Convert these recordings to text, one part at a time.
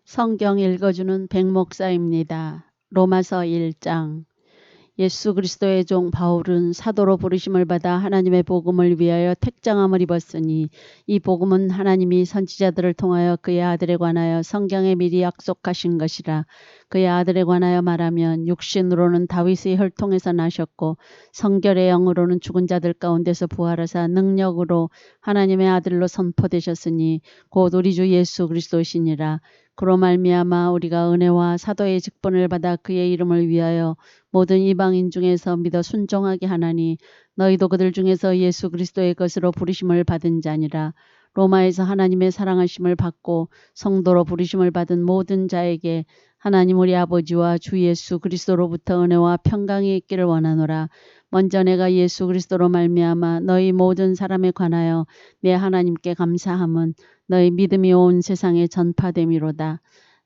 성경 읽어주는 백목사입니다. 로마서 1장. 예수 그리스도의 종 바울은 사도로 부르심을 받아 하나님의 복음을 위하여 택정함을 입었으니 이 복음은 하나님이 선지자들을 통하여 그의 아들에 관하여 성경에 미리 약속하신 것이라. 그의 아들에 관하여 말하면 육신으로는 다윗의 혈통에서 나셨고 성결의 영으로는 죽은 자들 가운데서 부활하사 능력으로 하나님의 아들로 선포되셨으니 곧 우리 주 예수 그리스도시니라. 그로 말미암아 우리가 은혜와 사도의 직분을 받아 그의 이름을 위하여 모든 이방인 중에서 믿어 순종하게 하나니 너희도 그들 중에서 예수 그리스도의 것으로 부르심을 받은 자니라. 로마에서 하나님의 사랑하심을 받고 성도로 부르심을 받은 모든 자에게 하나님 우리 아버지와 주 예수 그리스도로부터 은혜와 평강이 있기를 원하노라. 먼저 내가 예수 그리스도로 말미암아 너희 모든 사람에 관하여 내 하나님께 감사함은 너희 믿음이 온 세상에 전파됨이로다.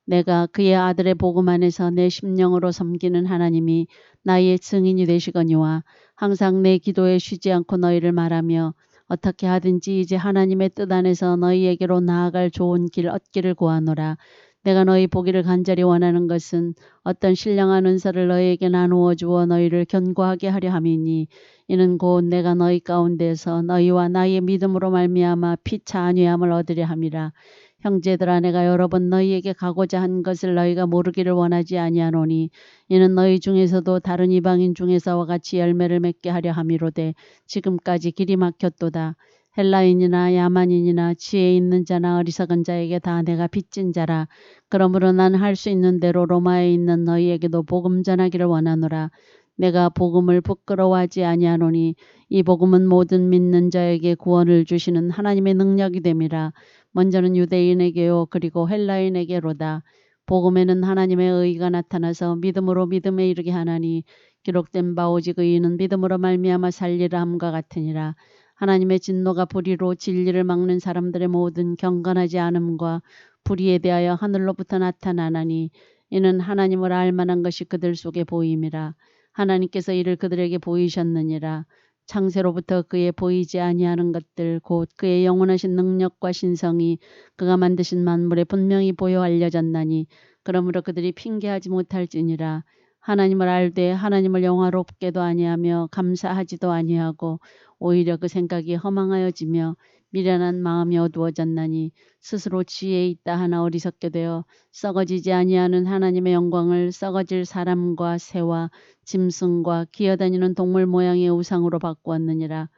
내가 그의 아들의 복음 안에서 내 심령으로 섬기는 하나님이 나의 증인이 되시거니와 항상 내 기도에 쉬지 않고 너희를 말하며 어떻게 하든지 이제 하나님의 뜻 안에서 너희에게로 나아갈 좋은 길 얻기를 구하노라. 내가 너희 보기를 간절히 원하는 것은 어떤 신령한 은사를 너희에게 나누어 주어 너희를 견고하게 하려 함이니 이는 곧 내가 너희 가운데서 너희와 나의 믿음으로 말미암아 피차 안위함을 얻으려 함이라. 형제들아 내가 여러 번 너희에게 가고자 한 것을 너희가 모르기를 원하지 아니하노니 이는 너희 중에서도 다른 이방인 중에서와 같이 열매를 맺게 하려 함이로되 지금까지 길이 막혔도다. 헬라인이나 야만인이나 지혜 있는 자나 어리석은 자에게 다 내가 빚진 자라. 그러므로 난 할 수 있는 대로 로마에 있는 너희에게도 복음 전하기를 원하노라. 내가 복음을 부끄러워하지 아니하노니 이 복음은 모든 믿는 자에게 구원을 주시는 하나님의 능력이 됨이라. 먼저는 유대인에게요 그리고 헬라인에게로다. 복음에는 하나님의 의가 나타나서 믿음으로 믿음에 이르게 하나니 기록된 바 오직 의인은 믿음으로 말미암아 살리라 함과 같으니라. 하나님의 진노가 불의로 진리를 막는 사람들의 모든 경건하지 않음과 불의에 대하여 하늘로부터 나타나나니 이는 하나님을 알 만한 것이 그들 속에 보임이라. 하나님께서 이를 그들에게 보이셨느니라. 창세로부터 그의 보이지 아니하는 것들 곧 그의 영원하신 능력과 신성이 그가 만드신 만물에 분명히 보여 알려졌나니 그러므로 그들이 핑계하지 못할지니라. 하나님을 알되 하나님을 영화롭게도 아니하며 감사하지도 아니하고 오히려 그 생각이 허망하여지며 미련한 마음이 어두워졌나니 스스로 지혜 있다 하나 어리석게 되어 썩어지지 아니하는 하나님의 영광을 썩어질 사람과 새와 짐승과 기어다니는 동물 모양의 우상으로 바꾸었느니라.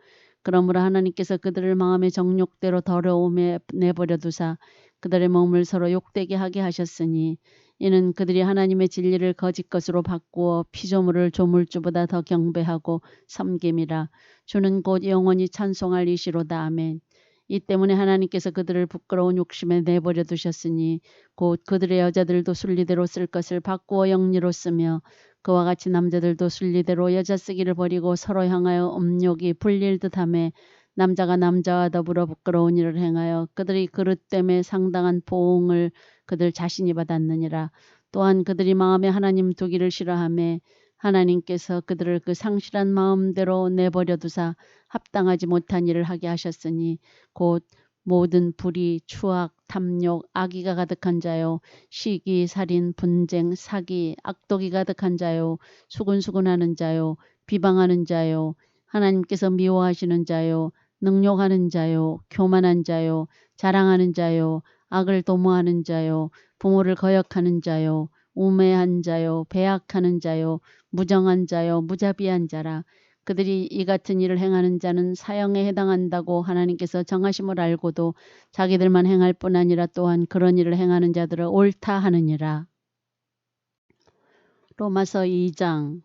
그러므로 하나님께서 그들을 마음의 정욕대로 더러움에 내버려 두사 그들의 몸을 서로 욕되게 하게 하셨으니 이는 그들이 하나님의 진리를 거짓 것으로 바꾸어 피조물을 조물주보다 더 경배하고 섬김이라. 주는 곧 영원히 찬송할 이시로다. 아멘. 이 때문에 하나님께서 그들을 부끄러운 욕심에 내버려 두셨으니 곧 그들의 여자들도 순리대로 쓸 것을 바꾸어 영리로 쓰며 그와 같이 남자들도 순리대로 여자 쓰기를 버리고 서로 향하여 음욕이 불릴 듯하며 남자가 남자와 더불어 부끄러운 일을 행하여 그들이 그릇 때문에 상당한 보응을 그들 자신이 받았느니라. 또한 그들이 마음에 하나님 두기를 싫어하며 하나님께서 그들을 그 상실한 마음대로 내버려 두사 합당하지 못한 일을 하게 하셨으니 곧 모든 불의, 추악, 탐욕, 악의가 가득한 자요, 시기, 살인, 분쟁, 사기, 악독이 가득한 자요, 수군수군하는 자요, 비방하는 자요, 하나님께서 미워하시는 자요, 능욕하는 자요, 교만한 자요, 자랑하는 자요, 악을 도모하는 자요, 부모를 거역하는 자요, 우매한 자요, 배악하는 자요, 무정한 자요, 무자비한 자라. 그들이 이 같은 일을 행하는 자는 사형에 해당한다고 하나님께서 정하심을 알고도 자기들만 행할 뿐 아니라 또한 그런 일을 행하는 자들을 옳다 하느니라. 로마서 2장.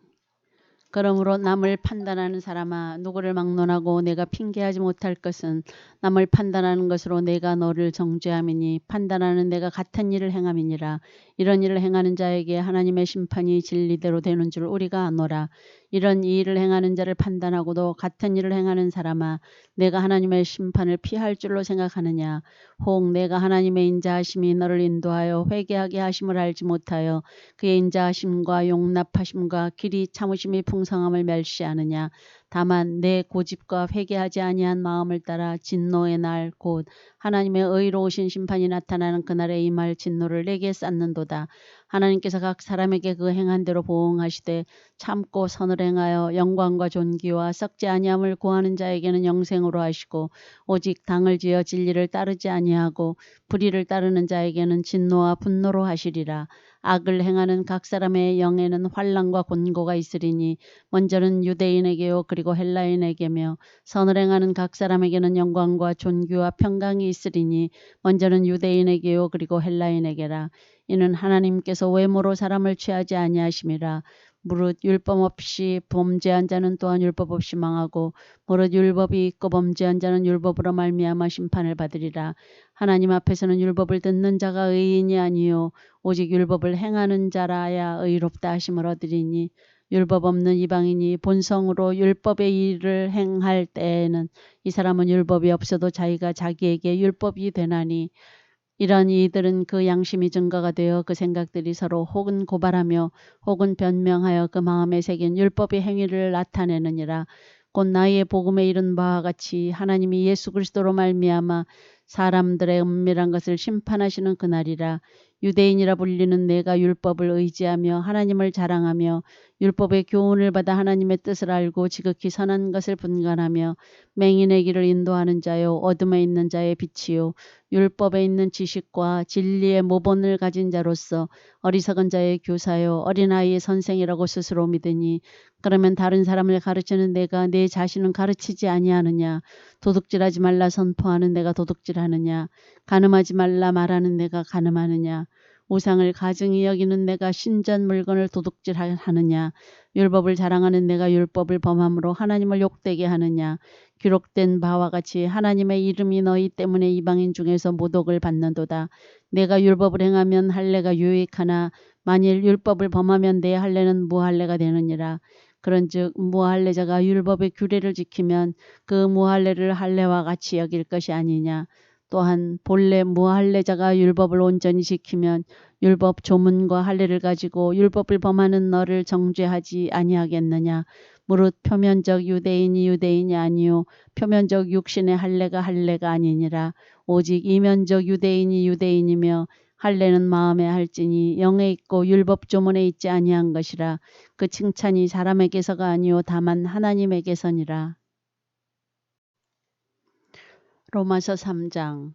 그러므로 남을 판단하는 사람아 누구를 막론하고 내가 핑계하지 못할 것은 남을 판단하는 것으로 내가 너를 정죄함이니 판단하는 내가 같은 일을 행함이니라. 이런 일을 행하는 자에게 하나님의 심판이 진리대로 되는 줄 우리가 아노라. 이런 이 일을 행하는 자를 판단하고도 같은 일을 행하는 사람아 내가 하나님의 심판을 피할 줄로 생각하느냐. 혹 내가 하나님의 인자하심이 너를 인도하여 회개하게 하심을 알지 못하여 그의 인자하심과 용납하심과 길이 참으심이 풍성함을 멸시하느냐. 다만 내 고집과 회개하지 아니한 마음을 따라 진노의 날 곧 하나님의 의로우신 심판이 나타나는 그날에 임할 진노를 내게 쌓는도다. 하나님께서 각 사람에게 그 행한 대로 보응하시되 참고 선을 행하여 영광과 존귀와 썩지 아니함을 구하는 자에게는 영생으로 하시고 오직 당을 지어 진리를 따르지 아니하고 불의를 따르는 자에게는 진노와 분노로 하시리라. 악을 행하는 각 사람의 영에는 환난과 곤고가 있으리니 먼저는 유대인에게요 그리고 헬라인에게며 선을 행하는 각 사람에게는 영광과 존귀와 평강이 있으리니 먼저는 유대인에게요 그리고 헬라인에게라. 이는 하나님께서 외모로 사람을 취하지 아니하심이라. 무릇 율법 없이 범죄한 자는 또한 율법 없이 망하고 무릇 율법이 있고 범죄한 자는 율법으로 말미암아 심판을 받으리라. 하나님 앞에서는 율법을 듣는 자가 의인이 아니요 오직 율법을 행하는 자라야 의롭다 하심을 얻으리니 율법 없는 이방인이 본성으로 율법의 일을 행할 때에는 이 사람은 율법이 없어도 자기가 자기에게 율법이 되나니 이런 이들은 그 양심이 증거가 되어 그 생각들이 서로 혹은 고발하며 혹은 변명하여 그 마음에 새긴 율법의 행위를 나타내느니라. 곧 나의 복음에 이른 바와 같이 하나님이 예수 그리스도로 말미암아 사람들의 은밀한 것을 심판하시는 그날이라. 유대인이라 불리는 내가 율법을 의지하며 하나님을 자랑하며 율법의 교훈을 받아 하나님의 뜻을 알고 지극히 선한 것을 분간하며 맹인의 길을 인도하는 자요 어둠에 있는 자의 빛이요 율법에 있는 지식과 진리의 모본을 가진 자로서 어리석은 자의 교사요 어린아이의 선생이라고 스스로 믿으니 그러면 다른 사람을 가르치는 내가 내 자신은 가르치지 아니하느냐. 도둑질하지 말라 선포하는 내가 도둑질하느냐. 간음하지 말라 말하는 내가 간음하느냐. 우상을 가증히 여기는 내가 신전 물건을 도둑질하느냐. 율법을 자랑하는 내가 율법을 범함으로 하나님을 욕되게 하느냐. 기록된 바와 같이 하나님의 이름이 너희 때문에 이방인 중에서 모독을 받는도다. 내가 율법을 행하면 할례가 유익하나 만일 율법을 범하면 내 할례는 무할례가 되느니라. 그런즉 무할례자가 율법의 규례를 지키면 그 무할례를 할례와 같이 여길 것이 아니냐. 또한 본래 무할례자가 율법을 온전히 지키면 율법 조문과 할례를 가지고 율법을 범하는 너를 정죄하지 아니하겠느냐. 무릇 표면적 유대인이 유대인이 아니요 표면적 육신의 할례가 할례가 아니니라. 오직 이면적 유대인이 유대인이며 할례는 마음에 할지니 영에 있고 율법 조문에 있지 아니한 것이라. 그 칭찬이 사람에게서가 아니요 다만 하나님에게서니라. 로마서 3장.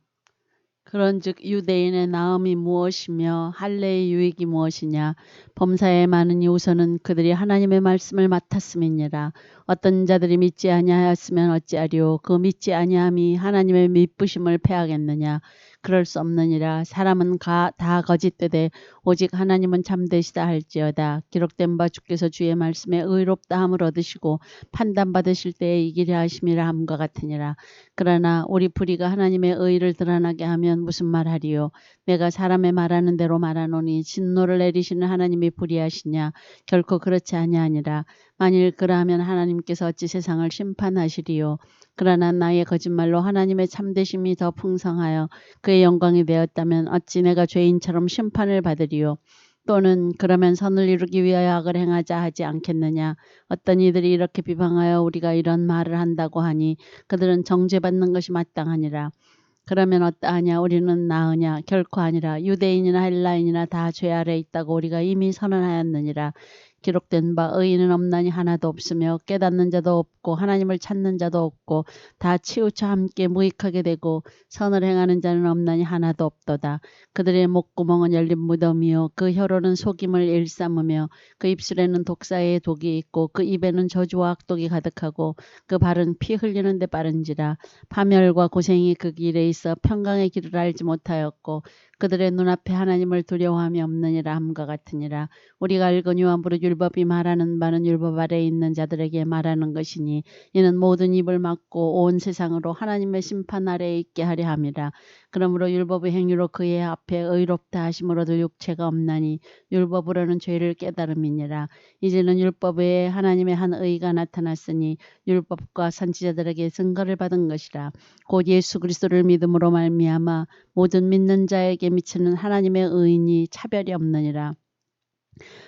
그런즉 유대인의 나음이 무엇이며 할례의 유익이 무엇이냐. 범사에 많으니 우선은 그들이 하나님의 말씀을 맡았음이니라. 어떤 자들이 믿지 아니하였으면 어찌하리요. 그 믿지 아니함이 하나님의 미쁘심을 패하겠느냐. 그럴 수 없느니라. 사람은 다 거짓되되 오직 하나님은 참되시다 할지어다. 기록된 바 주께서 주의 말씀에 의롭다 함을 얻으시고 판단받으실 때에 이기려 하심이라 함과 같으니라. 그러나 우리 불의가 하나님의 의를 드러나게 하면 무슨 말하리요. 내가 사람의 말하는 대로 말하노니 진노를 내리시는 하나님이 불의하시냐. 결코 그렇지 아니하니라. 만일 그러하면 하나님께서 어찌 세상을 심판하시리요. 그러나 나의 거짓말로 하나님의 참되심이 더 풍성하여 그의 영광이 되었다면 어찌 내가 죄인처럼 심판을 받으리요. 또는 그러면 선을 이루기 위하여 악을 행하자 하지 않겠느냐. 어떤 이들이 이렇게 비방하여 우리가 이런 말을 한다고 하니 그들은 정죄받는 것이 마땅하니라. 그러면 어떠하냐. 우리는 나으냐. 결코 아니라. 유대인이나 헬라인이나 다 죄 아래 있다고 우리가 이미 선언하였느니라. 기록된 바 의인은 없나니 하나도 없으며 깨닫는 자도 없고 하나님을 찾는 자도 없고 다 치우쳐 함께 무익하게 되고 선을 행하는 자는 없나니 하나도 없도다. 그들의 목구멍은 열린 무덤이요 그 혀로는 속임을 일삼으며 그 입술에는 독사의 독이 있고 그 입에는 저주와 악독이 가득하고 그 발은 피 흘리는 데 빠른지라. 파멸과 고생이 그 길에 있어 평강의 길을 알지 못하였고 그들의 눈앞에 하나님을 두려워함이 없느니라 함과 같으니라. 우리가 알거니와 무릇 율법이 말하는 바는 율법 아래에 있는 자들에게 말하는 것이니 이는 모든 입을 막고 온 세상으로 하나님의 심판 아래에 있게 하려 함이라. 그러므로 율법의 행위로 그의 앞에 의롭다 하심으로도 육체가 없나니 율법으로는 죄를 깨달음이니라. 이제는 율법 외에 하나님의 한 의가 나타났으니 율법과 선지자들에게 증거를 받은 것이라. 곧 예수 그리스도를 믿음으로 말미암아 모든 믿는 자에게 미치는 하나님의 의인이 차별이 없느니라.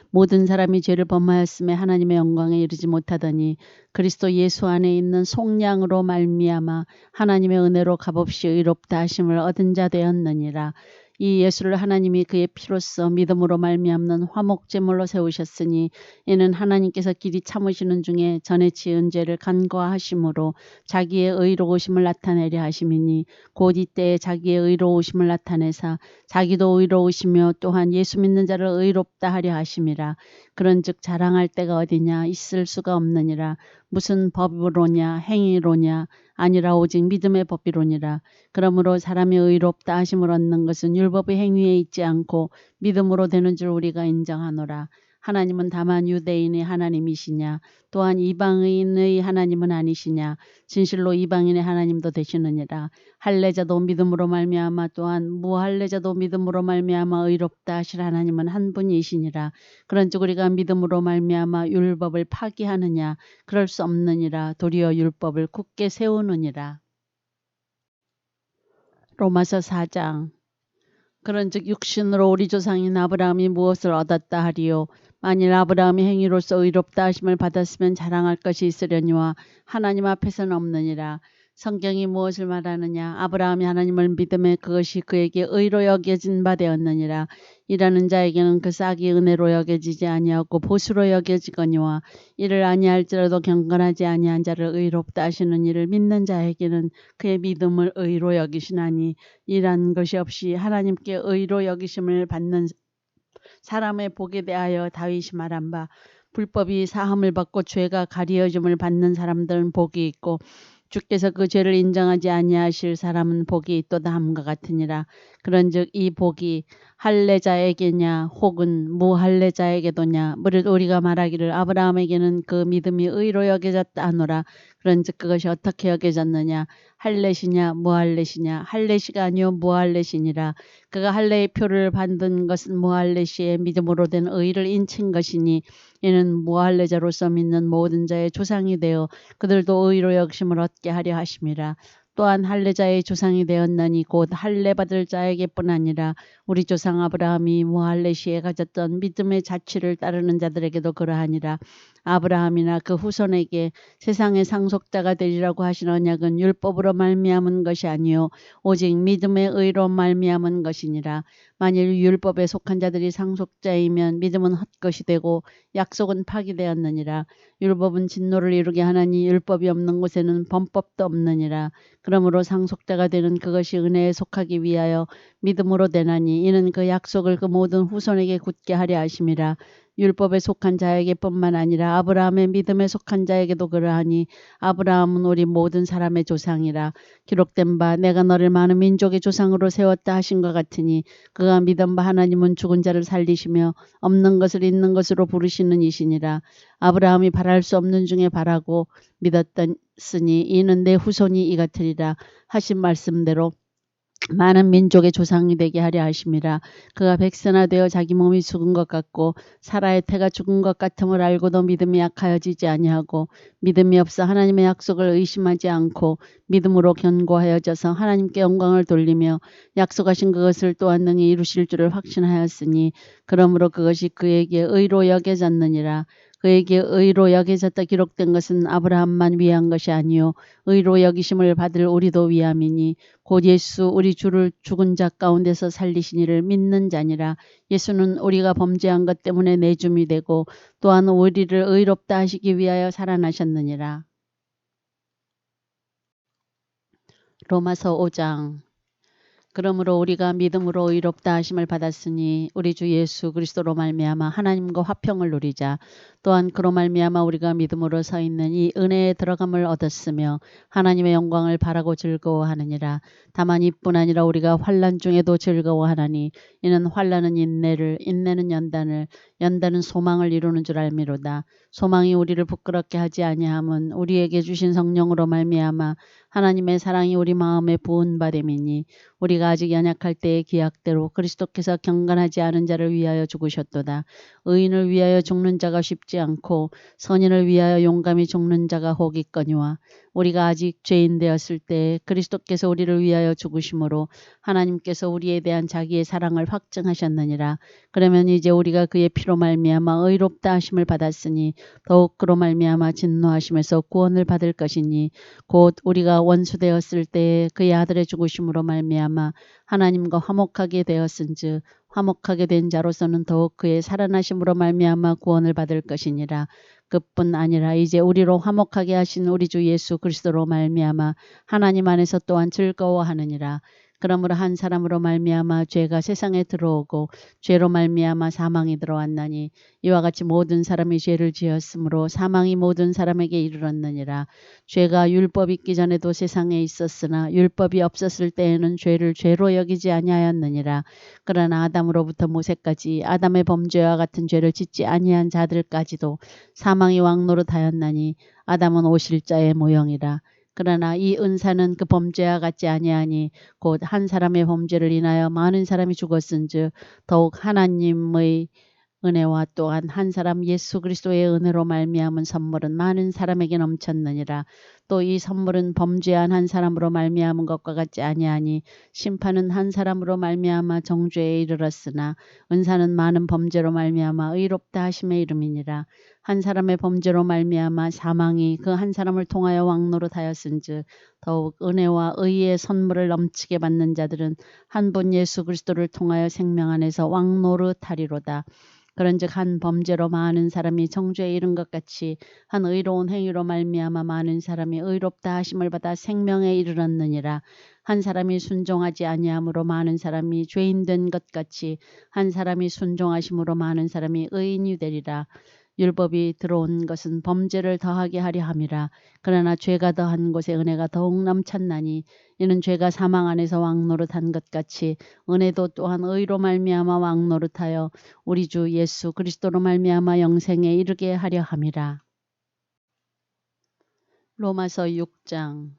모든 사람이 죄를 범하였음에 하나님의 영광에 이르지 못하더니 그리스도 예수 안에 있는 속량으로 말미암아 하나님의 은혜로 값없이 의롭다 하심을 얻은 자 되었느니라. 이 예수를 하나님이 그의 피로써 믿음으로 말미암는 화목제물로 세우셨으니 이는 하나님께서 길이 참으시는 중에 전에 지은 죄를 간과하심으로 자기의 의로우심을 나타내려 하심이니 곧 이때에 자기의 의로우심을 나타내사 자기도 의로우시며 또한 예수 믿는 자를 의롭다 하려 하심이라. 그런즉 자랑할 데가 어디냐 있을 수가 없느니라. 무슨 법으로냐 행위로냐 아니라 오직 믿음의 법이로니라. 그러므로 사람이 의롭다 하심을 얻는 것은 율법의 행위에 있지 않고 믿음으로 되는 줄 우리가 인정하노라. 하나님은 다만 유대인의 하나님이시냐 또한 이방인의 하나님은 아니시냐. 진실로 이방인의 하나님도 되시느니라. 할례자도 믿음으로 말미암아 또한 무할례자도 믿음으로 말미암아 의롭다 하실 하나님은 한 분이시니라. 그런즉 우리가 믿음으로 말미암아 율법을 파기하느냐 그럴 수 없느니라. 도리어 율법을 굳게 세우느니라. 로마서 4장. 그런즉 육신으로 우리 조상인 아브라함이 무엇을 얻었다 하리요. 만일 아브라함이 행위로서 의롭다 하심을 받았으면 자랑할 것이 있으려니와 하나님 앞에서는 없느니라. 성경이 무엇을 말하느냐. 아브라함이 하나님을 믿음에 그것이 그에게 의로 여겨진 바 되었느니라. 일하는 자에게는 그 싹이 은혜로 여겨지지 아니하고 보수로 여겨지거니와 이를 아니할지라도 경건하지 아니한 자를 의롭다 하시는 이를 믿는 자에게는 그의 믿음을 의로 여기시나니 이란 것이 없이 하나님께 의로 여기심을 받는 사람의 복에 대하여 다윗이 말한 바 불법이 사함을 받고 죄가 가리어짐을 받는 사람들은 복이 있고 주께서 그 죄를 인정하지 아니하실 사람은 복이 있도다 함과 같으니라. 그런즉 이 복이 할례자에게냐 혹은 무할례자에게도냐 무릇 우리가 말하기를 아브라함에게는 그 믿음이 의로 여겨졌다 하노라. 그런즉 그것이 어떻게 여겨졌느냐. 할례시냐 무할례시냐. 할례시가 아니요 무할례시니라. 그가 할례의 표를 받은 것은 무할례시의 믿음으로 된 의를 인친 것이니 이는 무할례자로서 믿는 모든 자의 조상이 되어 그들도 의로 여김을 얻게 하려 하심이라. 또한 할례자의 조상이 되었나니 곧 할례 받을 자에게뿐 아니라 우리 조상 아브라함이 무할례시에 가졌던 믿음의 자취를 따르는 자들에게도 그러하니라. 아브라함이나 그 후손에게 세상의 상속자가 되리라고 하신 언약은 율법으로 말미암은 것이 아니요 오직 믿음의 의로 말미암은 것이니라. 만일 율법에 속한 자들이 상속자이면 믿음은 헛것이 되고 약속은 파기되었느니라. 율법은 진노를 이루게 하나니 율법이 없는 곳에는 범법도 없느니라. 그러므로 상속자가 되는 그것이 은혜에 속하기 위하여 믿음으로 되나니 이는 그 약속을 그 모든 후손에게 굳게 하려 하심이라. 율법에 속한 자에게뿐만 아니라 아브라함의 믿음에 속한 자에게도 그러하니 아브라함은 우리 모든 사람의 조상이라. 기록된 바 내가 너를 많은 민족의 조상으로 세웠다 하신 것 같으니 그가 믿은 바 하나님은 죽은 자를 살리시며 없는 것을 있는 것으로 부르시는 이시니라. 아브라함이 바랄 수 없는 중에 바라고 믿었으니 이는 내 후손이 이 같으리라 하신 말씀대로 많은 민족의 조상이 되게 하려 하심이라. 그가 백선화되어 자기 몸이 죽은 것 같고 사라의 태가 죽은 것 같음을 알고도 믿음이 약하여지지 아니하고 믿음이 없어 하나님의 약속을 의심하지 않고 믿음으로 견고하여져서 하나님께 영광을 돌리며 약속하신 그것을 또한 능히 이루실 줄을 확신하였으니 그러므로 그것이 그에게 의로 여겨졌느니라. 그에게 의로 여겨졌다 기록된 것은 아브라함만 위한 것이 아니요 의로 여기심을 받을 우리도 위함이니 곧 예수 우리 주를 죽은 자 가운데서 살리신 이를 믿는 자니라. 예수는 우리가 범죄한 것 때문에 내줌이 되고 또한 우리를 의롭다 하시기 위하여 살아나셨느니라. 로마서 5장. 그러므로 우리가 믿음으로 의롭다 하심을 받았으니 우리 주 예수 그리스도로 말미암아 하나님과 화평을 누리자. 또한 그로 말미암아 우리가 믿음으로 서 있는 이 은혜에 들어감을 얻었으며 하나님의 영광을 바라고 즐거워하느니라. 다만 이뿐 아니라 우리가 환난 중에도 즐거워하나니 이는 환난은 인내를 인내는 연단을 연단은 소망을 이루는 줄 알미로다. 소망이 우리를 부끄럽게 하지 아니함은 우리에게 주신 성령으로 말미암아 하나님의 사랑이 우리 마음에 부은 바됨이니 우리가 아직 연약할 때의 기약대로 그리스도께서 경건하지 않은 자를 위하여 죽으셨도다. 의인을 위하여 죽는 자가 쉽지 않고 선인을 위하여 용감히 죽는 자가 혹 있거니와 우리가 아직 죄인 되었을 때 그리스도께서 우리를 위하여 죽으심으로 하나님께서 우리에 대한 자기의 사랑을 확증하셨느니라. 그러면 이제 우리가 그의 피로 말미암아 의롭다 하심을 받았으니 더욱 그로 말미암아 진노하심에서 구원을 받을 것이니 곧 우리가 원수 되었을 때 그의 아들의 죽으심으로 말미암아 하나님과 화목하게 되었은즉 화목하게 된 자로서는 더욱 그의 살아나심으로 말미암아 구원을 받을 것이니라. 그뿐 아니라 이제 우리로 화목하게 하신 우리 주 예수 그리스도로 말미암아 하나님 안에서 또한 즐거워하느니라. 그러므로 한 사람으로 말미암아 죄가 세상에 들어오고 죄로 말미암아 사망이 들어왔나니 이와 같이 모든 사람이 죄를 지었으므로 사망이 모든 사람에게 이르렀느니라. 죄가 율법 있기 전에도 세상에 있었으나 율법이 없었을 때에는 죄를 죄로 여기지 아니하였느니라. 그러나 아담으로부터 모세까지 아담의 범죄와 같은 죄를 짓지 아니한 자들까지도 사망이 왕노릇하였나니 아담은 오실자의 모형이라. 그러나 이 은사는 그 범죄와 같지 아니하니 곧 한 사람의 범죄를 인하여 많은 사람이 죽었은즉 더욱 하나님의 은혜와 또한 한 사람 예수 그리스도의 은혜로 말미암은 선물은 많은 사람에게 넘쳤느니라. 또 이 선물은 범죄한 한 사람으로 말미암은 것과 같지 아니하니 심판은 한 사람으로 말미암아 정죄에 이르렀으나 은사는 많은 범죄로 말미암아 의롭다 하심에 이름이니라. 한 사람의 범죄로 말미암아 사망이 그 한 사람을 통하여 왕노릇하였은즉 더욱 은혜와 의의 선물을 넘치게 받는 자들은 한 분 예수 그리스도를 통하여 생명 안에서 왕노릇하리로다. 그런즉 한 범죄로 많은 사람이 정죄에 이른 것 같이 한 의로운 행위로 말미암아 많은 사람이 의롭다 하심을 받아 생명에 이르렀느니라. 한 사람이 순종하지 아니함으로 많은 사람이 죄인 된 것 같이 한 사람이 순종하심으로 많은 사람이 의인이 되리라. 율법이 들어온 것은 범죄를 더하게 하려 함이라. 그러나 죄가 더한 곳에 은혜가 더욱 넘쳤나니 이는 죄가 사망 안에서 왕노릇한 것 같이 은혜도 또한 의로 말미암아 왕노릇하여 우리 주 예수 그리스도로 말미암아 영생에 이르게 하려 함이라. 로마서 6장.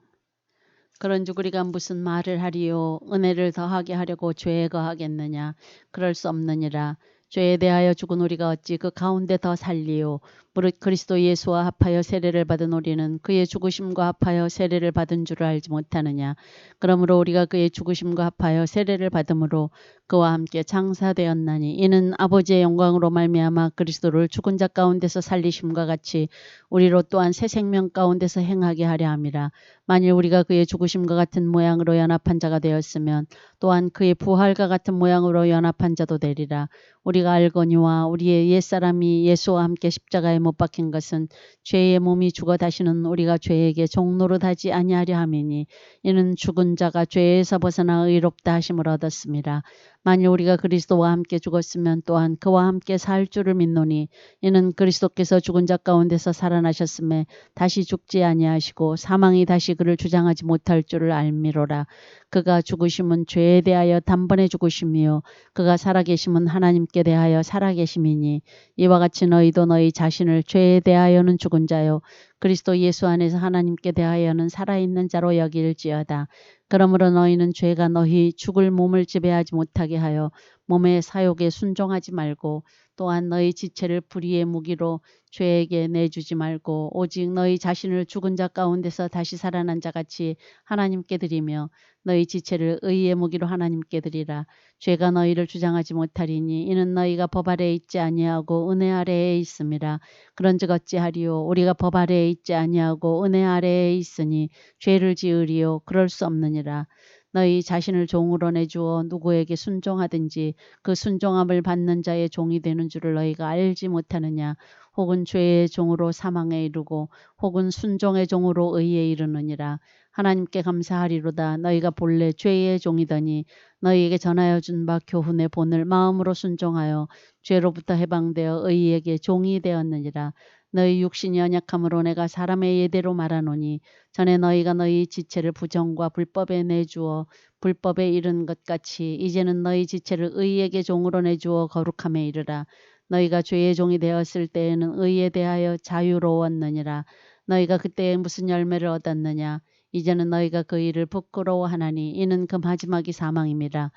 그런즉 우리가 무슨 말을 하리요? 은혜를 더하게 하려고 죄에 거하겠느냐? 그럴 수 없느니라. 죄에 대하여 죽은 우리가 어찌 그 가운데 더 살리요? 무릇 그리스도 예수와 합하여 세례를 받은 우리는 그의 죽으심과 합하여 세례를 받은 줄을 알지 못하느냐? 그러므로 우리가 그의 죽으심과 합하여 세례를 받음으로 그와 함께 장사되었나니 이는 아버지의 영광으로 말미암아 그리스도를 죽은 자 가운데서 살리심과 같이 우리로 또한 새 생명 가운데서 행하게 하려 함이라. 만일 우리가 그의 죽으심과 같은 모양으로 연합한 자가 되었으면 또한 그의 부활과 같은 모양으로 연합한 자도 되리라. 우리가 알거니와 우리의 옛사람이 예수와 함께 십자가에 못 박힌 것은 죄의 몸이 죽어 다시는 우리가 죄에게 종노릇하지 아니하려 함이니 이는 죽은 자가 죄에서 벗어나 의롭다 하심을 얻었습니다. 만일 우리가 그리스도와 함께 죽었으면 또한 그와 함께 살 줄을 믿노니 이는 그리스도께서 죽은 자 가운데서 살아나셨음에 다시 죽지 아니하시고 사망이 다시 그를 주장하지 못할 줄을 알미로라. 그가 죽으심은 죄에 대하여 단번에 죽으심이요 그가 살아계심은 하나님께 대하여 살아계심이니 이와 같이 너희도 너희 자신을 죄에 대하여는 죽은 자요 그리스도 예수 안에서 하나님께 대하여는 살아있는 자로 여길지어다. 그러므로 너희는 죄가 너희 죽을 몸을 지배하지 못하게 하여 몸의 사욕에 순종하지 말고 또한 너희 지체를 불의의 무기로 죄에게 내주지 말고 오직 너희 자신을 죽은 자 가운데서 다시 살아난 자같이 하나님께 드리며 너희 지체를 의의 무기로 하나님께 드리라. 죄가 너희를 주장하지 못하리니 이는 너희가 법 아래에 있지 아니하고 은혜 아래에 있음이라. 그런즉 어찌하리요? 우리가 법 아래에 있지 아니하고 은혜 아래에 있으니 죄를 지으리요? 그럴 수 없느니라. 너희 자신을 종으로 내주어 누구에게 순종하든지 그 순종함을 받는 자의 종이 되는 줄을 너희가 알지 못하느냐? 혹은 죄의 종으로 사망에 이르고 혹은 순종의 종으로 의에 이르느니라. 하나님께 감사하리로다. 너희가 본래 죄의 종이더니 너희에게 전하여 준 바 교훈의 본을 마음으로 순종하여 죄로부터 해방되어 의에게 종이 되었느니라. 너희 육신이 연약함으로 내가 사람의 예대로 말하노니 전에 너희가 너희 지체를 부정과 불법에 내주어 불법에 이른 것 같이 이제는 너희 지체를 의에게 종으로 내주어 거룩함에 이르라. 너희가 죄의 종이 되었을 때에는 의에 대하여 자유로웠느니라. 너희가 그때에 무슨 열매를 얻었느냐? 이제는 너희가 그 일을 부끄러워하나니 이는 그 마지막이 사망임이라.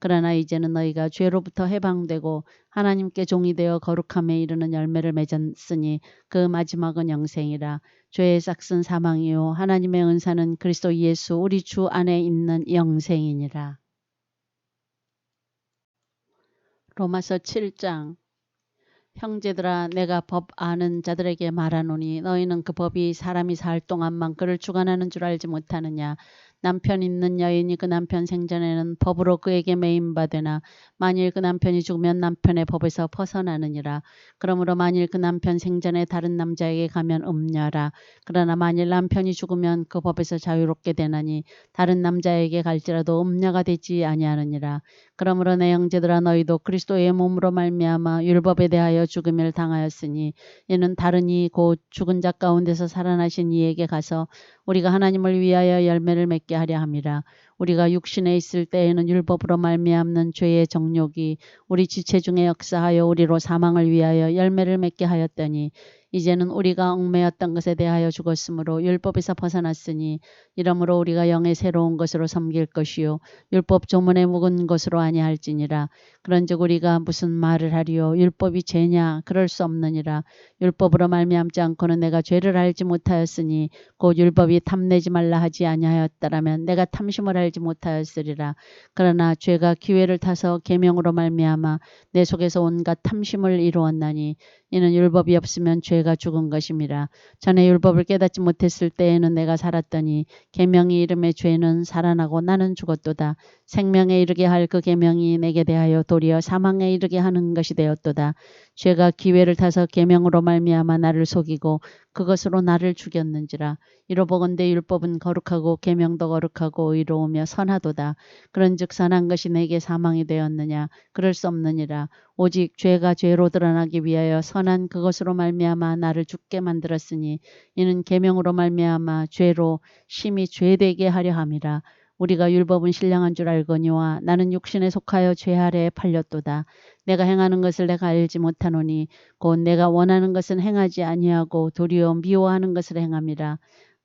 그러나 이제는 너희가 죄로부터 해방되고 하나님께 종이 되어 거룩함에 이르는 열매를 맺었으니 그 마지막은 영생이라. 죄의 싹은 사망이요 하나님의 은사는 그리스도 예수 우리 주 안에 있는 영생이니라. 로마서 7장. 형제들아 내가 법 아는 자들에게 말하노니 너희는 그 법이 사람이 살 동안만 그를 주관하는 줄 알지 못하느냐. 남편 있는 여인이 그 남편 생전에는 법으로 그에게 매임받으나 만일 그 남편이 죽으면 남편의 법에서 벗어나느니라. 그러므로 만일 그 남편 생전에 다른 남자에게 가면 음녀라. 그러나 만일 남편이 죽으면 그 법에서 자유롭게 되나니 다른 남자에게 갈지라도 음녀가 되지 아니하느니라. 그러므로 내 형제들아 너희도 그리스도의 몸으로 말미암아 율법에 대하여 죽음을 당하였으니 이는 다른이 곧 죽은 자 가운데서 살아나신 이에게 가서 우리가 하나님을 위하여 열매를 맺게 하려 함이라. 우리가 육신에 있을 때에는 율법으로 말미암는 죄의 정욕이 우리 지체 중에 역사하여 우리로 사망을 위하여 열매를 맺게 하였더니 이제는 우리가 얽매였던 것에 대하여 죽었으므로 율법에서 벗어났으니 이러므로 우리가 영의 새로운 것으로 섬길 것이요 율법 조문에 묵은 것으로 아니할지니라. 그런즉 우리가 무슨 말을 하리요 율법이 죄냐 그럴 수 없느니라. 율법으로 말미암지 않고는 내가 죄를 알지 못하였으니 곧 율법이 탐내지 말라 하지 아니하였다라면 내가 탐심을 알지 못하였으리라. 그러나 죄가 기회를 타서 계명으로 말미암아 내 속에서 온갖 탐심을 이루었나니 이는 율법이 없으면 죄가 죽은 것임이라. 전에 율법을 깨닫지 못했을 때에는 내가 살았더니 계명이 이름의 죄는 살아나고 나는 죽었도다. 생명에 이르게 할 그 계명이 내게 대하여 도리어 사망에 이르게 하는 것이 되었도다. 죄가 기회를 타서 계명으로 말미암아 나를 속이고 그것으로 나를 죽였는지라. 이로보건대 율법은 거룩하고 계명도 거룩하고 의로우며 선하도다. 그런즉 선한 것이 내게 사망이 되었느냐 그럴 수 없느니라. 오직 죄가 죄로 드러나기 위하여 선한 그것으로 말미암아 나를 죽게 만들었으니 이는 계명으로 말미암아 죄로 심히 죄되게 하려 함이라. 우리가 율법은 신령한 줄 알거니와 나는 육신에 속하여 죄 아래에 팔렸도다. 내가 행하는 것을 내가 알지 못하노니 곧 내가 원하는 것은 행하지 아니하고 도리어 미워하는 것을 행함이라.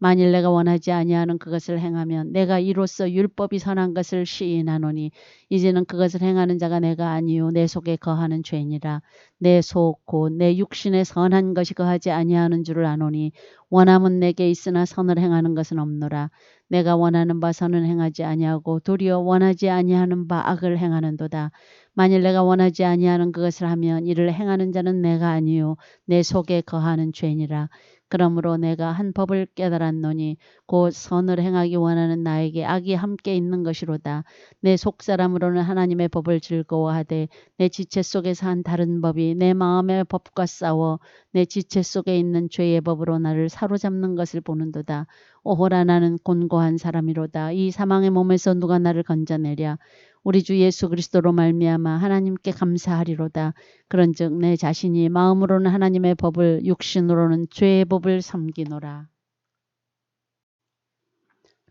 만일 내가 원하지 아니하는 그것을 행하면 내가 이로써 율법이 선한 것을 시인하노니 이제는 그것을 행하는 자가 내가 아니요 내 속에 거하는 죄니라. 내 속 곧 내 육신에 선한 것이 거하지 아니하는 줄을 아노니 원함은 내게 있으나 선을 행하는 것은 없노라. 내가 원하는 바 선은 행하지 아니하고 도리어 원하지 아니하는 바 악을 행하는도다. 만일 내가 원하지 아니하는 그것을 하면 이를 행하는 자는 내가 아니요 내 속에 거하는 죄니라. 그러므로 내가 한 법을 깨달았노니 곧 선을 행하기 원하는 나에게 악이 함께 있는 것이로다. 내 속사람으로는 하나님의 법을 즐거워하되 내 지체 속에서 한 다른 법이 내 마음의 법과 싸워 내 지체 속에 있는 죄의 법으로 나를 사로잡는 것을 보는도다. 오호라 나는 곤고한 사람이로다. 이 사망의 몸에서 누가 나를 건져내랴. 우리 주 예수 그리스도로 말미암아 하나님께 감사하리로다. 그런즉 내 자신이 마음으로는 하나님의 법을 육신으로는 죄의 법을 섬기노라.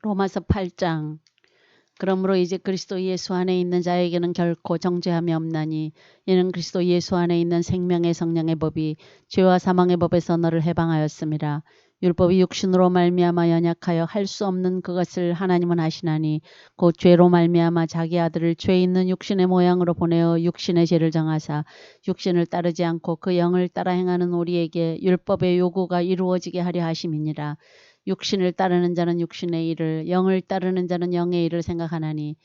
로마서 8장. 그러므로 이제 그리스도 예수 안에 있는 자에게는 결코 정죄함이 없나니 이는 그리스도 예수 안에 있는 생명의 성령의 법이 죄와 사망의 법에서 너를 해방하였음이라. 율법이 육신으로 말미암아 연약하여 할 수 없는 그것을 하나님은 하시나니 곧 죄로 말미암아 자기 아들을 죄 있는 육신의 모양으로 보내어 육신의 죄를 정하사 육신을 따르지 않고 그 영을 따라 행하는 우리에게 율법의 요구가 이루어지게 하려 하심이니라. 육신을 따르는 자는 육신의 일을 영을 따르는 자는 영의 일을 생각하나니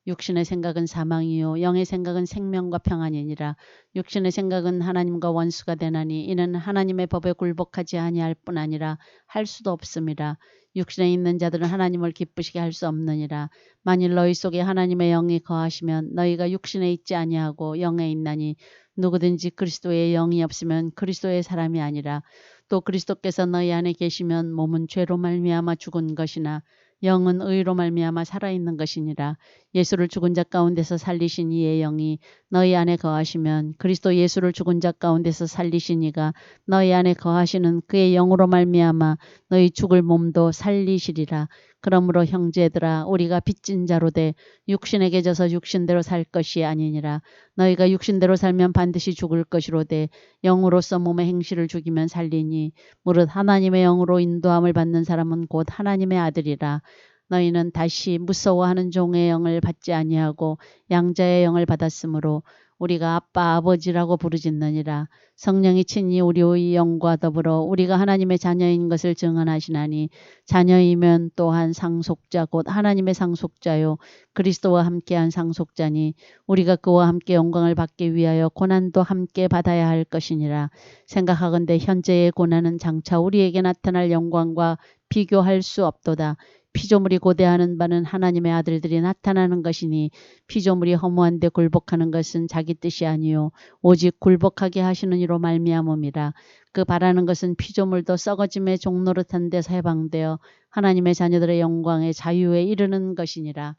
육신의 생각은 사망이요 영의 생각은 생명과 평안이니라. 육신의 생각은 하나님과 원수가 되나니 이는 하나님의 법에 굴복하지 아니할 뿐 아니라 할 수도 없음이라. 육신에 있는 자들은 하나님을 기쁘시게 할 수 없느니라. 만일 너희 속에 하나님의 영이 거하시면 너희가 육신에 있지 아니하고 영에 있나니 누구든지 그리스도의 영이 없으면 그리스도의 사람이 아니라. 또 그리스도께서 너희 안에 계시면 몸은 죄로 말미암아 죽은 것이나 영은 의로 말미암아 살아있는 것이니라. 예수를 죽은 자 가운데서 살리신 이의 영이 너희 안에 거하시면 그리스도 예수를 죽은 자 가운데서 살리신 이가 너희 안에 거하시는 그의 영으로 말미암아 너희 죽을 몸도 살리시리라. 그러므로 형제들아 우리가 빚진 자로 돼 육신에게 져서 육신대로 살 것이 아니니라. 너희가 육신대로 살면 반드시 죽을 것이로되 영으로서 몸의 행실을 죽이면 살리니 무릇 하나님의 영으로 인도함을 받는 사람은 곧 하나님의 아들이라. 너희는 다시 무서워하는 종의 영을 받지 아니하고 양자의 영을 받았으므로 우리가 아빠 아버지라고 부르짖느니라. 성령이 친히 우리의 영과 더불어 우리가 하나님의 자녀인 것을 증언하시나니 자녀이면 또한 상속자 곧 하나님의 상속자요 그리스도와 함께한 상속자니 우리가 그와 함께 영광을 받기 위하여 고난도 함께 받아야 할 것이니라. 생각하건대 현재의 고난은 장차 우리에게 나타날 영광과 비교할 수 없도다. 피조물이 고대하는 바는 하나님의 아들들이 나타나는 것이니 피조물이 허무한데 굴복하는 것은 자기 뜻이 아니요 오직 굴복하게 하시는 이로 말미암음이라. 그 바라는 것은 피조물도 썩어짐의 종노릇한 데서 해방되어 하나님의 자녀들의 영광의 자유에 이르는 것이니라.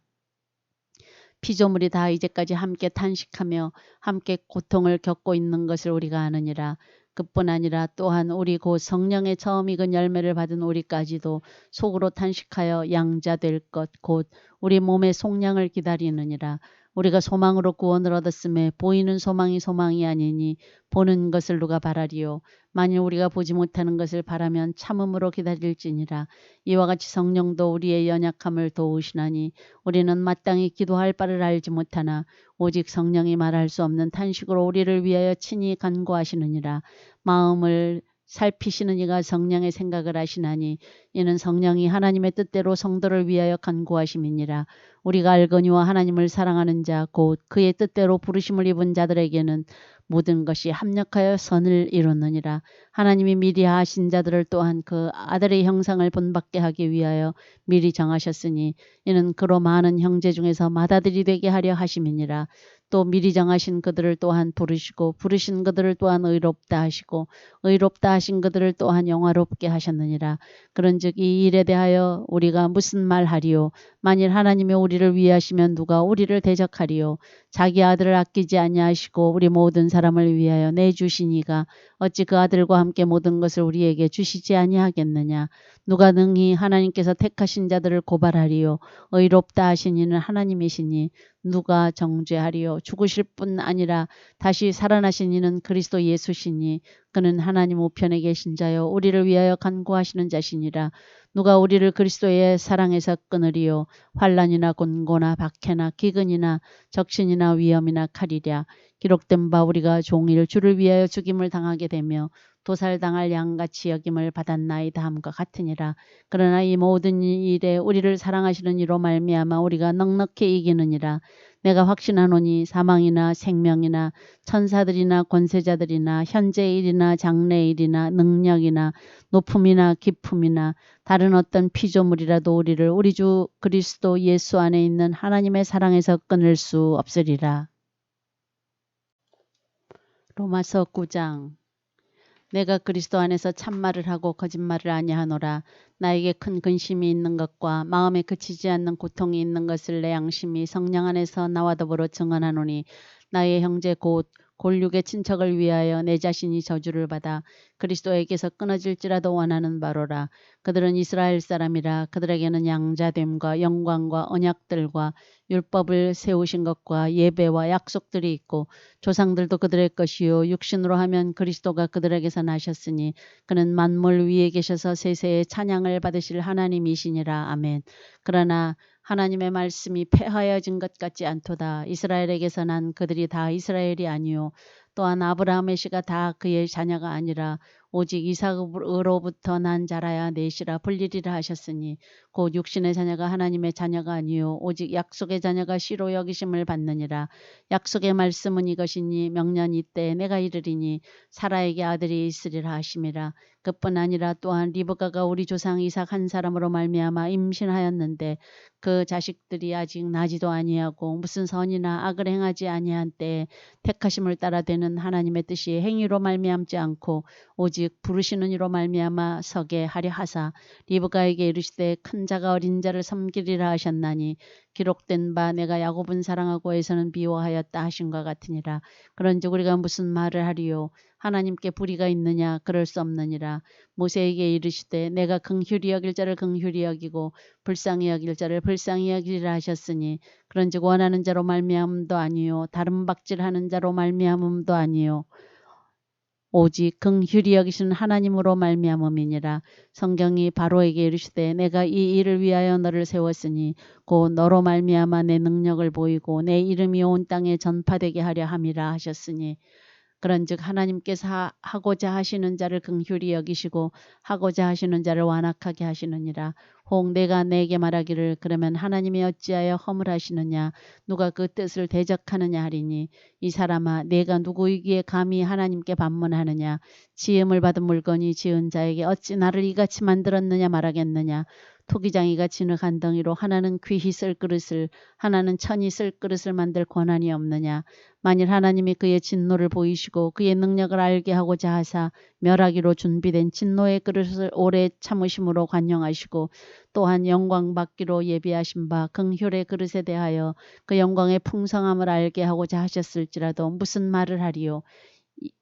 피조물이 다 이제까지 함께 탄식하며 함께 고통을 겪고 있는 것을 우리가 아느니라. 그뿐 아니라 또한 우리 곧 성령의 처음 익은 열매를 받은 우리까지도 속으로 탄식하여 양자될 것 곧 우리 몸의 속량을 기다리느니라. 우리가 소망으로 구원을 얻었음에 보이는 소망이 소망이 아니니 보는 것을 누가 바라리요. 만일 우리가 보지 못하는 것을 바라면 참음으로 기다릴지니라. 이와 같이 성령도 우리의 연약함을 도우시나니 우리는 마땅히 기도할 바를 알지 못하나 오직 성령이 말할 수 없는 탄식으로 우리를 위하여 친히 간구하시느니라. 마음을 살피시는 이가 성령의 생각을 하시나니 이는 성령이 하나님의 뜻대로 성도를 위하여 간구하심이니라. 우리가 알거니와 하나님을 사랑하는 자 곧 그의 뜻대로 부르심을 입은 자들에게는 모든 것이 합력하여 선을 이루느니라. 하나님이 미리 하신 자들을 또한 그 아들의 형상을 본받게 하기 위하여 미리 정하셨으니 이는 그로 많은 형제 중에서 맏아들이 되게 하려 하심이니라. 또 미리 정하신 그들을 또한 부르시고 부르신 그들을 또한 의롭다 하시고 의롭다 하신 그들을 또한 영화롭게 하셨느니라. 그런즉 이 일에 대하여 우리가 무슨 말하리요. 만일 하나님이 우리를 위하시면 누가 우리를 대적하리요. 자기 아들을 아끼지 아니하시고 우리 모든 사람을 위하여 내주신 이가 어찌 그 아들과 함께 모든 것을 우리에게 주시지 아니하겠느냐. 누가 능히 하나님께서 택하신 자들을 고발하리요. 의롭다 하신 이는 하나님이시니 누가 정죄하리요. 죽으실 뿐 아니라 다시 살아나신 이는 그리스도 예수시니 그는 하나님 우편에 계신 자요 우리를 위하여 간구하시는 자시니라. 누가 우리를 그리스도의 사랑에서 끊으리요. 환난이나 곤고나 박해나 기근이나 적신이나 위험이나 칼이랴. 기록된 바 우리가 종일 주를 위하여 죽임을 당하게 되며 도살당할 양같이 여김을 받았나이다 함과 같으니라. 그러나 이 모든 일에 우리를 사랑하시는 이로 말미암아 우리가 넉넉히 이기느니라. 내가 확신하노니 사망이나 생명이나 천사들이나 권세자들이나 현재 일이나 장래 일이나 능력이나 높음이나 깊음이나 다른 어떤 피조물이라도 우리를 우리 주 그리스도 예수 안에 있는 하나님의 사랑에서 끊을 수 없으리라. 로마서 9장. 내가 그리스도 안에서 참말을 하고 거짓말을 아니하노라. 나에게 큰 근심이 있는 것과 마음에 그치지 않는 고통이 있는 것을 내 양심이 성령 안에서 나와 더불어 증언하노니 나의 형제 곧 골육의 친척을 위하여 내 자신이 저주를 받아 그리스도에게서 끊어질지라도 원하는 바로라. 그들은 이스라엘 사람이라. 그들에게는 양자됨과 영광과 언약들과 율법을 세우신 것과 예배와 약속들이 있고 조상들도 그들의 것이요 육신으로 하면 그리스도가 그들에게서 나셨으니 그는 만물 위에 계셔서 세세의 찬양을 받으실 하나님이시니라. 아멘. 그러나 하나님의 말씀이 폐하여진 것 같지 않도다. 이스라엘에게서 난 그들이 다 이스라엘이 아니요 또한 아브라함의 씨가 다 그의 자녀가 아니라 오직 이삭으로부터 난 자라야 넷이라 불리리라 하셨으니 곧 육신의 자녀가 하나님의 자녀가 아니요 오직 약속의 자녀가 씨로 여기심을 받느니라. 약속의 말씀은 이것이니 명년 이때 내가 이르리니 사라에게 아들이 있으리라 하심이라. 그뿐 아니라 또한 리브가가 우리 조상 이삭 한 사람으로 말미암아 임신하였는데 그 자식들이 아직 나지도 아니하고 무슨 선이나 악을 행하지 아니한 때에 택하심을 따라 되는 하나님의 뜻이 행위로 말미암지 않고 오직 부르시는 이로 말미암아 서게 하려 하사 리브가에게 이르시되 큰 자가 어린 자를 섬기리라 하셨나니 기록된 바 내가 야곱은 사랑하고 에서는 미워하였다 하신과 같으니라. 그런즉 우리가 무슨 말을 하리요. 하나님께 불의가 있느냐. 그럴 수 없느니라. 모세에게 이르시되 내가 긍휼히 여길 자를 긍휼히 여기고 불쌍히 여길 자를 불쌍히 여기리라 하셨으니 그런즉 원하는 자로 말미암음도 아니요 다른 박질하는 자로 말미암음도 아니요 오직 긍휼히 여기시는 하나님으로 말미암음이니라. 성경이 바로에게 이르시되 내가 이 일을 위하여 너를 세웠으니 곧 너로 말미암아 내 능력을 보이고 내 이름이 온 땅에 전파되게 하려 함이라 하셨으니 그런즉 하나님께서 하고자 하시는 자를 긍휼히 여기시고 하고자 하시는 자를 완악하게 하시느니라. 혹 내가 내게 말하기를 그러면 하나님이 어찌하여 허물하시느냐 누가 그 뜻을 대적하느냐 하리니 이 사람아 내가 누구이기에 감히 하나님께 반문하느냐 지음을 받은 물건이 지은 자에게 어찌 나를 이같이 만들었느냐 말하겠느냐. 토기장이가 진흙 한 덩이로 하나는 귀히 쓸 그릇을 하나는 천이 쓸 그릇을 만들 권한이 없느냐. 만일 하나님이 그의 진노를 보이시고 그의 능력을 알게 하고자 하사 멸하기로 준비된 진노의 그릇을 오래 참으심으로 관용하시고 또한 영광 받기로 예비하신 바 긍휼의 그릇에 대하여 그 영광의 풍성함을 알게 하고자 하셨을지라도 무슨 말을 하리요.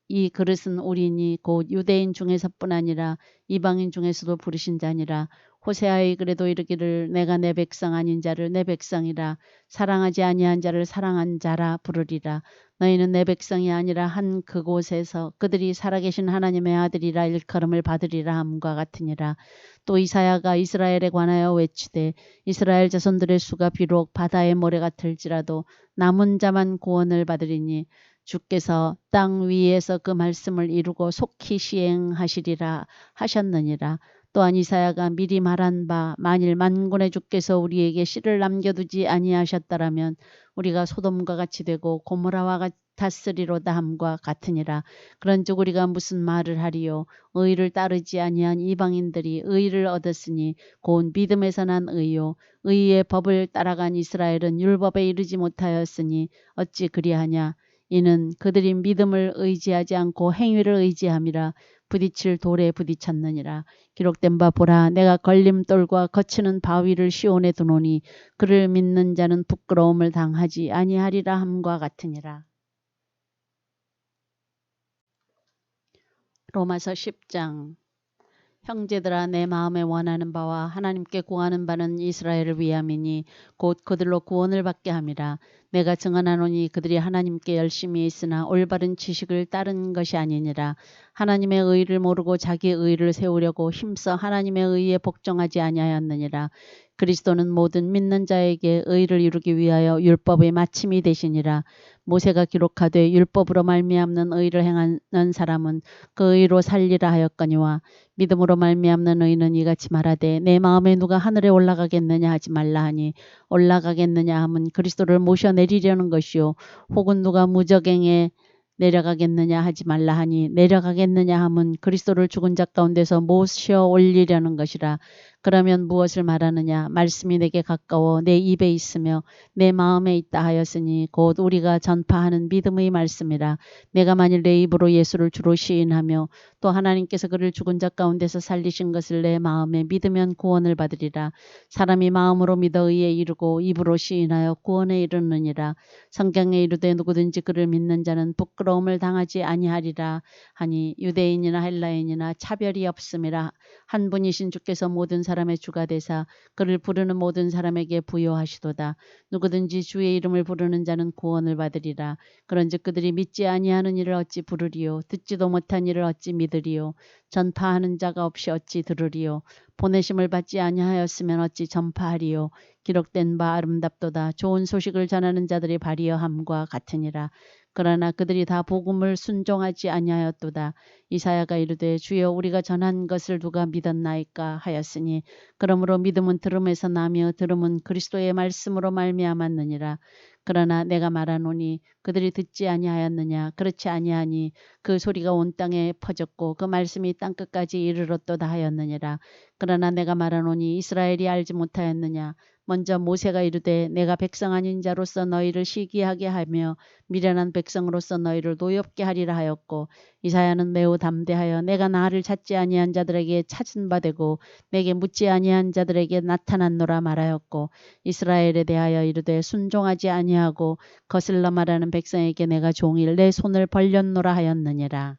이 그릇은 우리니 곧 유대인 중에서뿐 아니라 이방인 중에서도 부르신 자니라. 호세아의 글에도 이르기를 내가 내 백성 아닌 자를 내 백성이라 사랑하지 아니한 자를 사랑한 자라 부르리라. 너희는 내 백성이 아니라 한 그곳에서 그들이 살아계신 하나님의 아들이라 일컬음을 받으리라 함과 같으니라. 또 이사야가 이스라엘에 관하여 외치되 이스라엘 자손들의 수가 비록 바다의 모래 같을지라도 남은 자만 구원을 받으리니 주께서 땅 위에서 그 말씀을 이루고 속히 시행하시리라 하셨느니라. 또한 이사야가 미리 말한 바 만일 만군의 주께서 우리에게 씨를 남겨두지 아니하셨더라면 우리가 소돔과 같이 되고 고모라와 같았으리로다 함과 같으니라. 그런즉 우리가 무슨 말을 하리요. 의를 따르지 아니한 이방인들이 의를 얻었으니 곧 믿음에서 난 의요. 의의 법을 따라간 이스라엘은 율법에 이르지 못하였으니 어찌 그리하냐. 이는 그들이 믿음을 의지하지 않고 행위를 의지함이라. 부딪힐 돌에 부딪혔느니라. 기록된 바 보라 내가 걸림돌과 거치는 바위를 시온에 두노니 그를 믿는 자는 부끄러움을 당하지 아니하리라 함과 같으니라. 로마서 10장. 형제들아 내 마음에 원하는 바와 하나님께 구하는 바는 이스라엘을 위함이니 곧 그들로 구원을 받게 함이라. 내가 증언하노니 그들이 하나님께 열심히 있으나 올바른 지식을 따른 것이 아니니라. 하나님의 의를 모르고 자기 의를 세우려고 힘써 하나님의 의에 복종하지 아니하였느니라. 그리스도는 모든 믿는 자에게 의를 이루기 위하여 율법의 마침이 되시니라. 모세가 기록하되 율법으로 말미암는 의를 행하는 사람은 그 의로 살리라 하였거니와 믿음으로 말미암는 의는 이같이 말하되 내 마음에 누가 하늘에 올라가겠느냐 하지 말라 하니 올라가겠느냐 함은 그리스도를 모셔내리려는 것이요 혹은 누가 무저갱에 내려가겠느냐 하지 말라 하니 내려가겠느냐 함은 그리스도를 죽은 자 가운데서 모셔 올리려는 것이라. 그러면 무엇을 말하느냐. 말씀이 내게 가까워 내 입에 있으며 내 마음에 있다 하였으니 곧 우리가 전파하는 믿음의 말씀이라. 내가 만일 내 입으로 예수를 주로 시인하며 또 하나님께서 그를 죽은 자 가운데서 살리신 것을 내 마음에 믿으면 구원을 받으리라. 사람이 마음으로 믿어 의에 이르고 입으로 시인하여 구원에 이르느니라. 성경에 이르되 누구든지 그를 믿는 자는 부끄러움을 당하지 아니하리라 하니 유대인이나 헬라인이나 차별이 없음이라. 한 분이신 주께서 모든 사람의 주가 되사 그를 부르는 모든 사람에게 부요하시도다. 누구든지 주의 이름을 부르는 자는 구원을 받으리라. 그런즉 그들이 믿지 아니하는 이를 어찌 부르리요. 듣지도 못한 이를 어찌 믿으리요. 전파하는 자가 없이 어찌 들으리요. 보내심을 받지 아니하였으면 어찌 전파하리요. 기록된 바 아름답도다. 좋은 소식을 전하는 자들이 발이여 함과 같으니라. 그러나 그들이 다 복음을 순종하지 아니하였도다. 이사야가 이르되 주여 우리가 전한 것을 누가 믿었나이까 하였으니 그러므로 믿음은 들음에서 나며 들음은 그리스도의 말씀으로 말미암았느니라. 그러나 내가 말하노니 그들이 듣지 아니하였느냐. 그렇지 아니하니 그 소리가 온 땅에 퍼졌고 그 말씀이 땅끝까지 이르렀도다 하였느니라. 그러나 내가 말하노니 이스라엘이 알지 못하였느냐. 먼저 모세가 이르되 내가 백성 아닌 자로서 너희를 시기하게 하며 미련한 백성으로서 너희를 노엽게 하리라 하였고 이사야는 매우 담대하여 내가 나를 찾지 아니한 자들에게 찾은 바 되고 내게 묻지 아니한 자들에게 나타났노라 말하였고 이스라엘에 대하여 이르되 순종하지 아니하고 거슬러 말하는 백성에게 내가 종일 내 손을 벌렸노라 하였느니라.